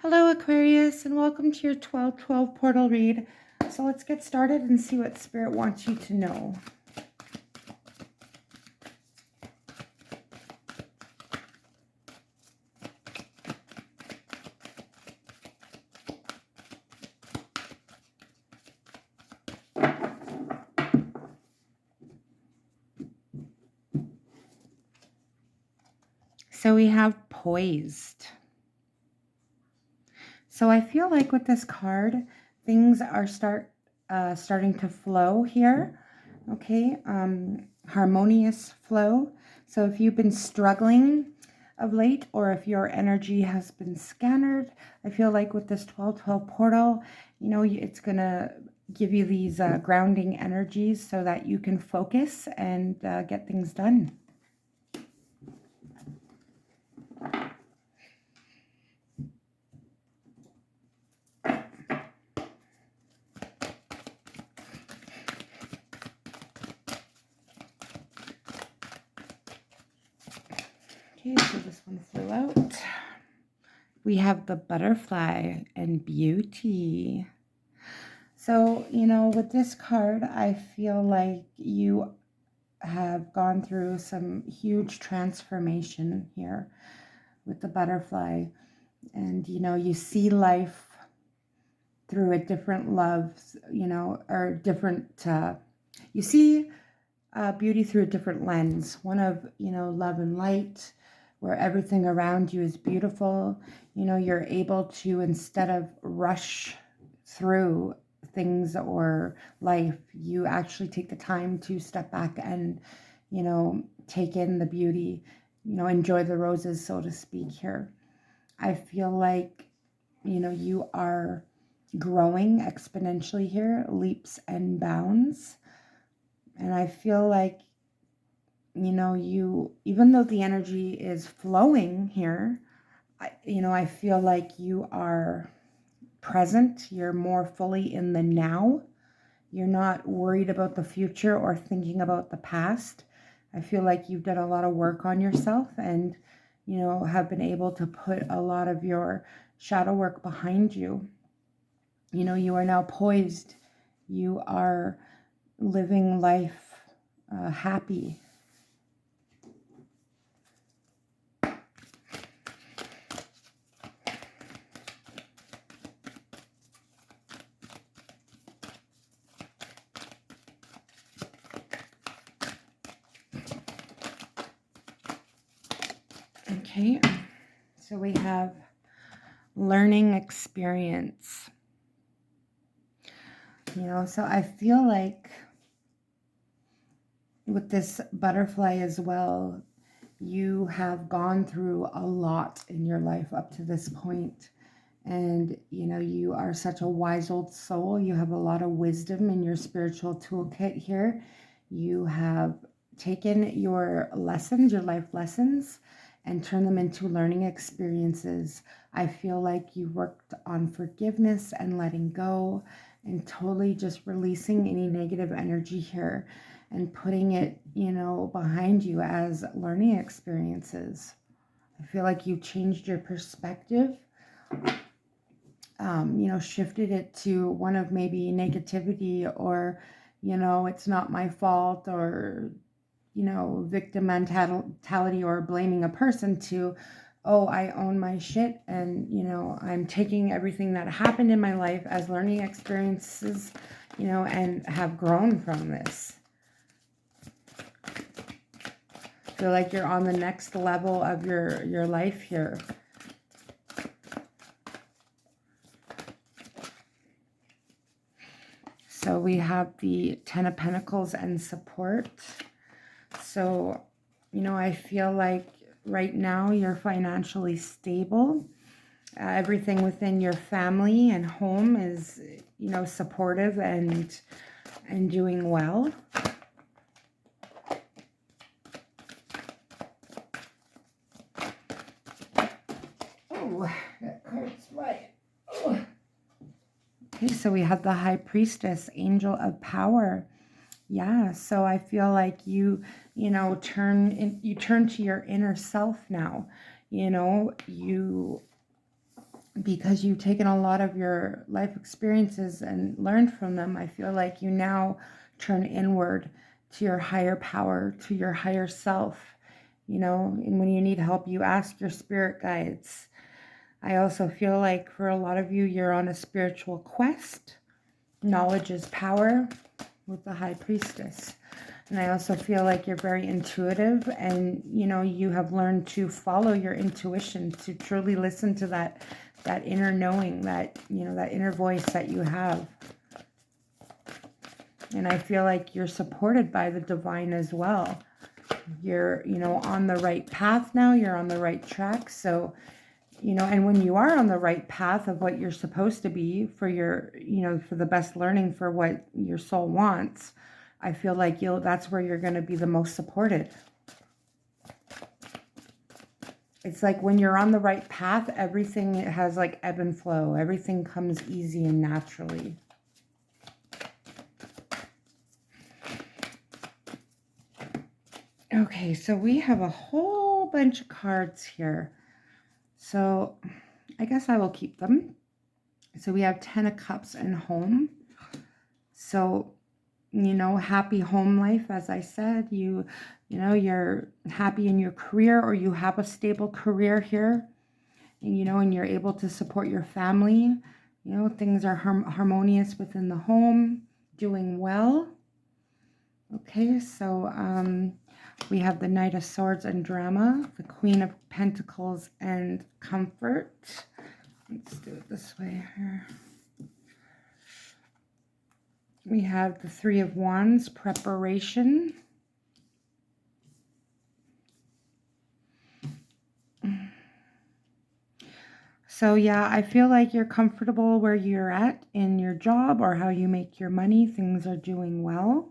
Hello Aquarius, and welcome to your 12/12 portal read. So let's get started and see what Spirit wants you to know. So we have poised. So I feel like with this card, things are starting to flow here. Okay, harmonious flow. So if you've been struggling of late, or if your energy has been scattered, I feel like with this 12/12 portal, it's gonna give you these grounding energies so that you can focus and get things done. Okay, so this one flew out. We have the butterfly and beauty. So, with this card, I feel like you have gone through some huge transformation here with the butterfly. And, you see life through a different love, or different, you see beauty through a different lens, one of, love and light, where everything around you is beautiful. You're able to, instead of rush through things or life, you actually take the time to step back and, take in the beauty, enjoy the roses, so to speak here. I feel like, you are growing exponentially here, leaps and bounds. And I feel like, even though the energy is flowing here, I feel like you are present. You're more fully in the now. You're not worried about the future or thinking about the past. I feel like you've done a lot of work on yourself and, have been able to put a lot of your shadow work behind you. You are now poised. You are living life happy. Okay, so we have learning experience. So I feel like with this butterfly as well, you have gone through a lot in your life up to this point. And, you are such a wise old soul. You have a lot of wisdom in your spiritual toolkit here. You have taken your lessons, your life lessons, and turned them into learning experiences. I feel like you worked on forgiveness and letting go and totally just releasing any negative energy here and putting it, behind you as learning experiences. I feel like you changed your perspective, shifted it to one of maybe negativity or, it's not my fault, or, victim mentality or blaming a person, to, oh, I own my shit, and, I'm taking everything that happened in my life as learning experiences, and have grown from this. I feel like you're on the next level of your life here. So we have the Ten of Pentacles and Support. So, I feel like right now you're financially stable. Everything within your family and home is, supportive and doing well. Oh, that card's right. Oh. Okay, so we have the High Priestess, Angel of Power. Yeah, so I feel like you turn to your inner self now. You because you've taken a lot of your life experiences and learned from them. I feel like you now turn inward to your higher power, to your higher self, you know, and when you need help, you ask your spirit guides. I also feel like for a lot of you, you're on a spiritual quest. Knowledge is power with the High Priestess. And I also feel like you're very intuitive, and, you know, you have learned to follow your intuition, to truly listen to that inner knowing, that, you know, that inner voice that you have. And I feel like you're supported by the divine as well. You're, you know, on the right path now. You're on the right track. So, you know, and when you are on the right path of what you're supposed to be for your, you know, for the best learning, for what your soul wants, I feel like that's where you're going to be the most supported. It's like when you're on the right path, everything has like ebb and flow. Everything comes easy and naturally. Okay, so we have a whole bunch of cards here. So I guess I will keep them. So we have 10 of Cups and home. So, you know, happy home life, as I said, you know, you're happy in your career, or you have a stable career here, and, you know, and you're able to support your family. You know, things are harmonious within the home, doing well. Okay, so we have the Knight of Swords and drama, the Queen of Pentacles and comfort. Let's do it this way here. We have the Three of Wands, preparation. So yeah, I feel like you're comfortable where you're at in your job or how you make your money. Things are doing well.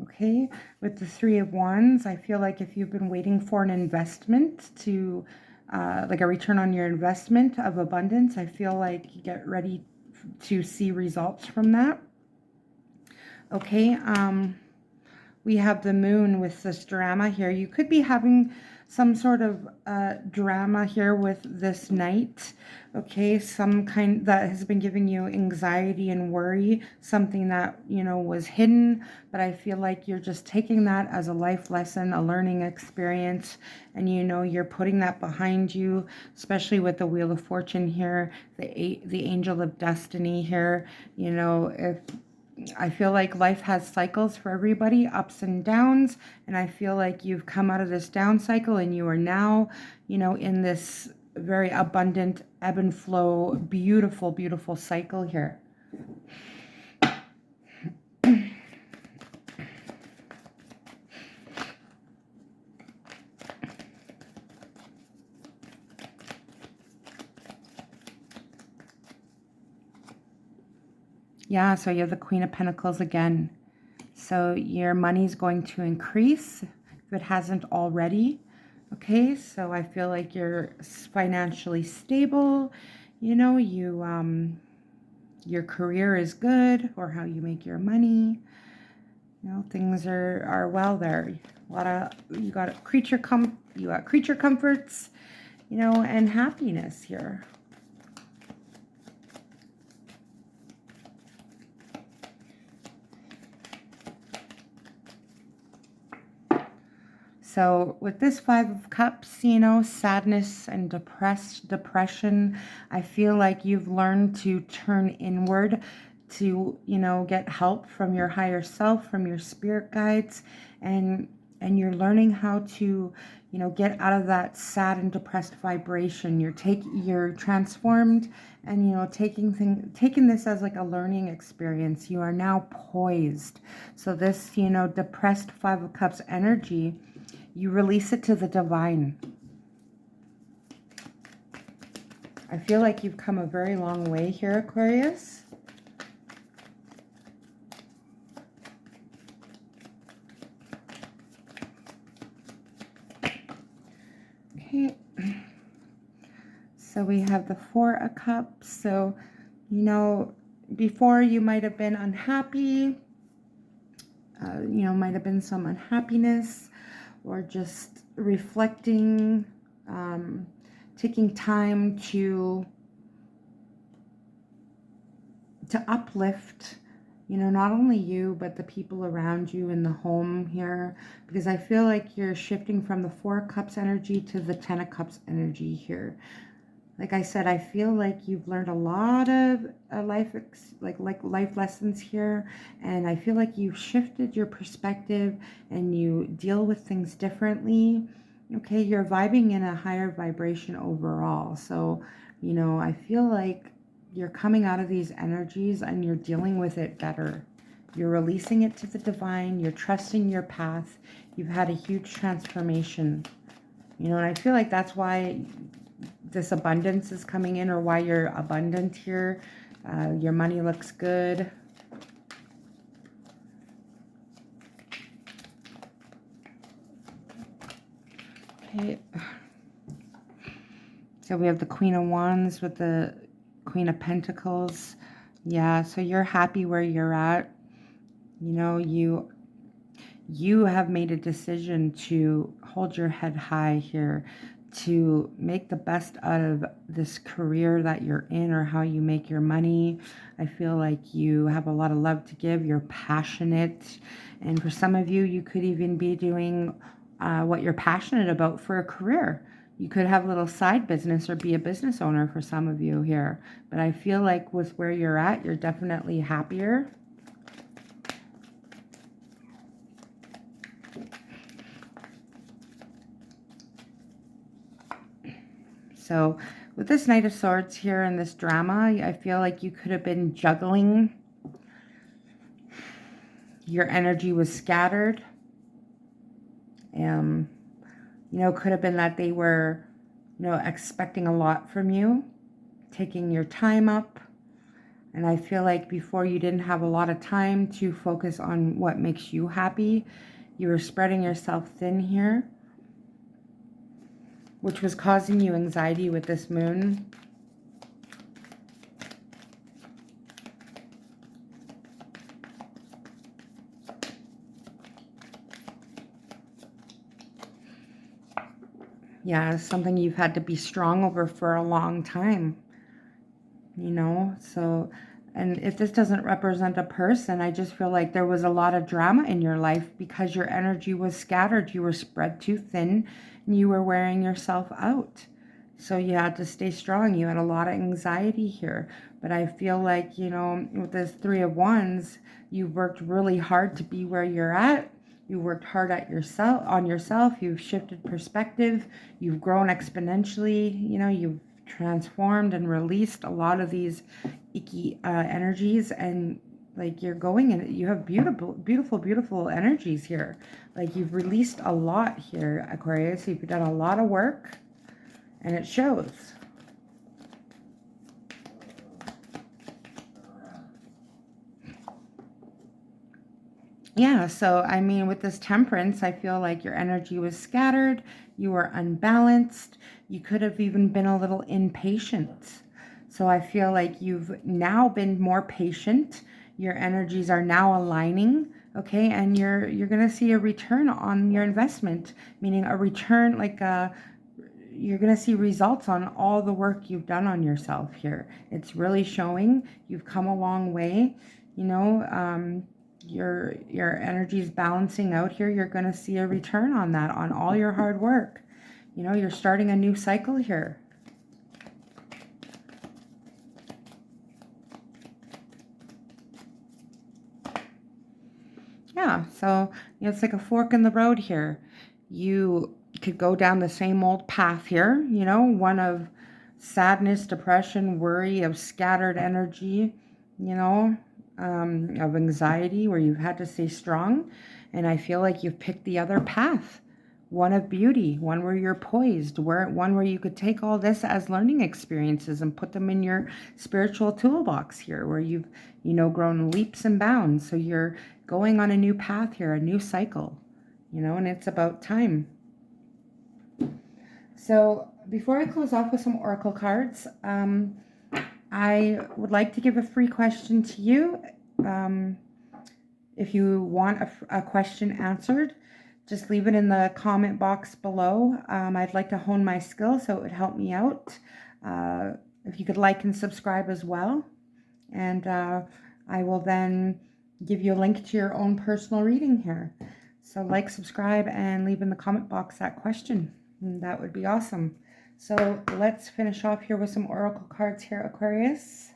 Okay, with the Three of Wands, I feel like if you've been waiting for an investment to, like a return on your investment of abundance, I feel like you get ready to see results from that. Okay, we have the Moon with this drama here. You could be having some sort of drama here with this Knight. Okay, some kind that has been giving you anxiety and worry, something that, you know, was hidden, but I feel like you're just taking that as a life lesson, a learning experience, and, you know, you're putting that behind you, especially with the Wheel of Fortune here, the Angel of Destiny here. You know, if I feel like life has cycles for everybody, ups and downs, and I feel like you've come out of this down cycle and you are now, you know, in this very abundant ebb and flow, beautiful, beautiful cycle here. Yeah, so you have the Queen of Pentacles again. So your money's going to increase if it hasn't already. Okay, so I feel like you're financially stable. You know, your career is good, or how you make your money. You know, things are well there. A lot of you got creature comforts, you know, and happiness here. So with this Five of Cups, you know, sadness and depression, I feel like you've learned to turn inward to, you know, get help from your higher self, from your spirit guides, and you're learning how to, you know, get out of that sad and depressed vibration. You're transformed, and, you know, taking this as like a learning experience. You are now poised. So this, you know, depressed Five of Cups energy, you release it to the divine. I feel like you've come a very long way here, Aquarius. Okay. So we have the Four of Cups. So, you know, before you might have been unhappy. You know, might have been some unhappiness, or just reflecting, taking time to, to uplift, you know, not only you, but the people around you in the home here, because I feel like you're shifting from the Four of Cups energy to the Ten of Cups energy here. Like I said, I feel like you've learned a lot of life lessons here, and I feel like you've shifted your perspective and you deal with things differently. Okay, you're vibing in a higher vibration overall. So, you know, I feel like you're coming out of these energies and you're dealing with it better. You're releasing it to the divine. You're trusting your path. You've had a huge transformation. You know, and I feel like that's why this abundance is coming in, or why you're abundant here. Your money looks good. Okay. So we have the Queen of Wands with the Queen of Pentacles. Yeah, so you're happy where you're at. You know, you have made a decision to hold your head high here, to make the best out of this career that you're in, or how you make your money. I feel like you have a lot of love to give. You're passionate. And for some of you, you could even be doing what you're passionate about for a career. You could have a little side business or be a business owner for some of you here. But I feel like with where you're at, you're definitely happier. So with this Knight of Swords here and this drama, I feel like you could have been juggling. Your energy was scattered. You know, could have been that they were, you know, expecting a lot from you, taking your time up. And I feel like before you didn't have a lot of time to focus on what makes you happy. You were spreading yourself thin here, which was causing you anxiety with this moon. Yeah, something you've had to be strong over for a long time, you know. So, and if this doesn't represent a person, I just feel like there was a lot of drama in your life because your energy was scattered. You were spread too thin and you were wearing yourself out. So you had to stay strong. You had a lot of anxiety here. But I feel like, you know, with this Three of Wands, you've worked really hard to be where you're at. You worked hard at yourself, on yourself. You've shifted perspective. You've grown exponentially. You know, you've transformed and released a lot of these icky energies, and like you're going in, you have beautiful energies here. Like you've released a lot here, Aquarius. You've done a lot of work, and it shows. Yeah, so I mean, with this Temperance, I feel like your energy was scattered, you were unbalanced, you could have even been a little impatient. So I feel like you've now been more patient, your energies are now aligning, okay, and you're going to see a return on your investment, meaning a return, like you're going to see results on all the work you've done on yourself here. It's really showing. You've come a long way, you know. Your energy is balancing out here. You're going to see a return on that, on all your hard work. You know, you're starting a new cycle here. Yeah, so you know, it's like a fork in the road here. You could go down the same old path here, you know, one of sadness, depression, worry, of scattered energy, you know, of anxiety, where you've had to stay strong. And I feel like you've picked the other path, one of beauty, one where you're poised, one where you could take all this as learning experiences and put them in your spiritual toolbox here, where you've, you know, grown leaps and bounds. So you're going on a new path here, a new cycle, you know, and it's about time. So before I close off with some oracle cards, I would like to give a free question to you. If you want a question answered, just leave it in the comment box below. I'd like to hone my skills, so it would help me out. If you could like and subscribe as well. And I will then give you a link to your own personal reading here. So like, subscribe, and leave in the comment box that question. And that would be awesome. So let's finish off here with some oracle cards here, Aquarius.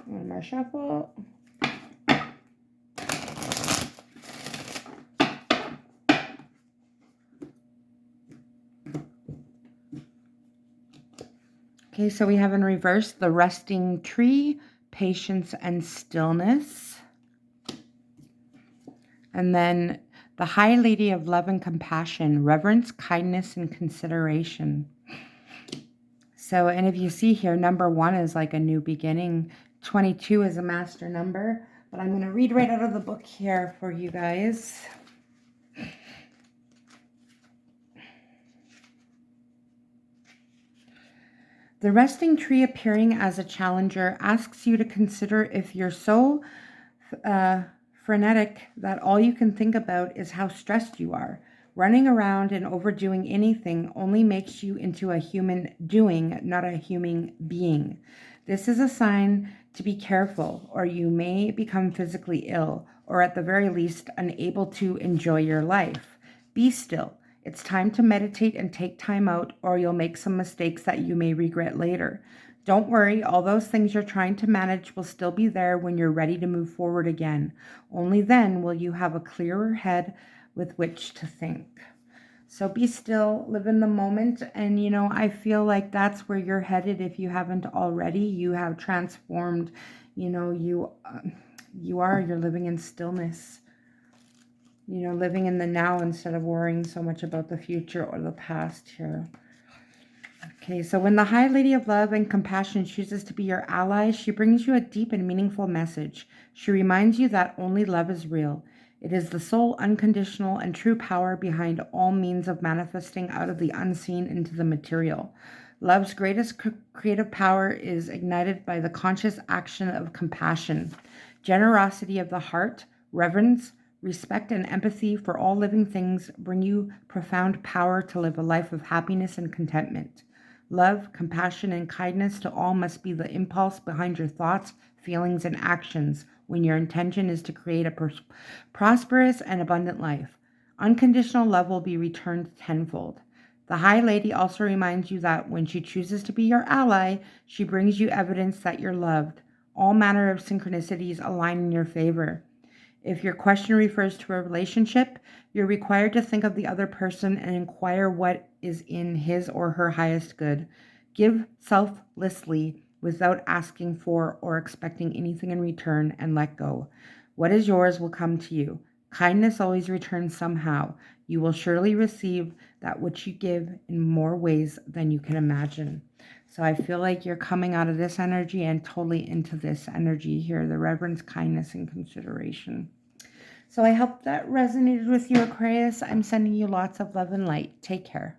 One more shuffle. Okay, so we have in reverse the resting tree, patience and stillness. And then the High Lady of Love and Compassion, reverence, kindness, and consideration. So, and if you see here, number 1 is like a new beginning. 22 is a master number. But I'm going to read right out of the book here for you guys. The resting tree, appearing as a challenger, asks you to consider if you're so frenetic that all you can think about is how stressed you are. Running around and overdoing anything only makes you into a human doing, not a human being. This is a sign to be careful, or you may become physically ill, or at the very least, unable to enjoy your life. Be still. It's time to meditate and take time out, or you'll make some mistakes that you may regret later. Don't worry, all those things you're trying to manage will still be there when you're ready to move forward again. Only then will you have a clearer head with which to think. So be still, live in the moment, and you know, I feel like that's where you're headed if you haven't already. You have transformed, you know, you're living in stillness. You know, living in the now instead of worrying so much about the future or the past here. Okay, so when the High Lady of Love and Compassion chooses to be your ally, she brings you a deep and meaningful message. She reminds you that only love is real. It is the sole, unconditional, and true power behind all means of manifesting out of the unseen into the material. Love's greatest creative power is ignited by the conscious action of compassion, generosity of the heart, reverence, respect, and empathy for all living things bring you profound power to live a life of happiness and contentment. Love, compassion, and kindness to all must be the impulse behind your thoughts, feelings, and actions when your intention is to create a prosperous and abundant life. Unconditional love will be returned tenfold. The High Lady also reminds you that when she chooses to be your ally, she brings you evidence that you're loved. All manner of synchronicities align in your favor. If your question refers to a relationship, you're required to think of the other person and inquire what is in his or her highest good. Give selflessly without asking for or expecting anything in return, and let go. What is yours will come to you. Kindness always returns somehow. You will surely receive that which you give in more ways than you can imagine. So I feel like you're coming out of this energy and totally into this energy here, the reverence, kindness, and consideration. So I hope that resonated with you, Aquarius. I'm sending you lots of love and light. Take care.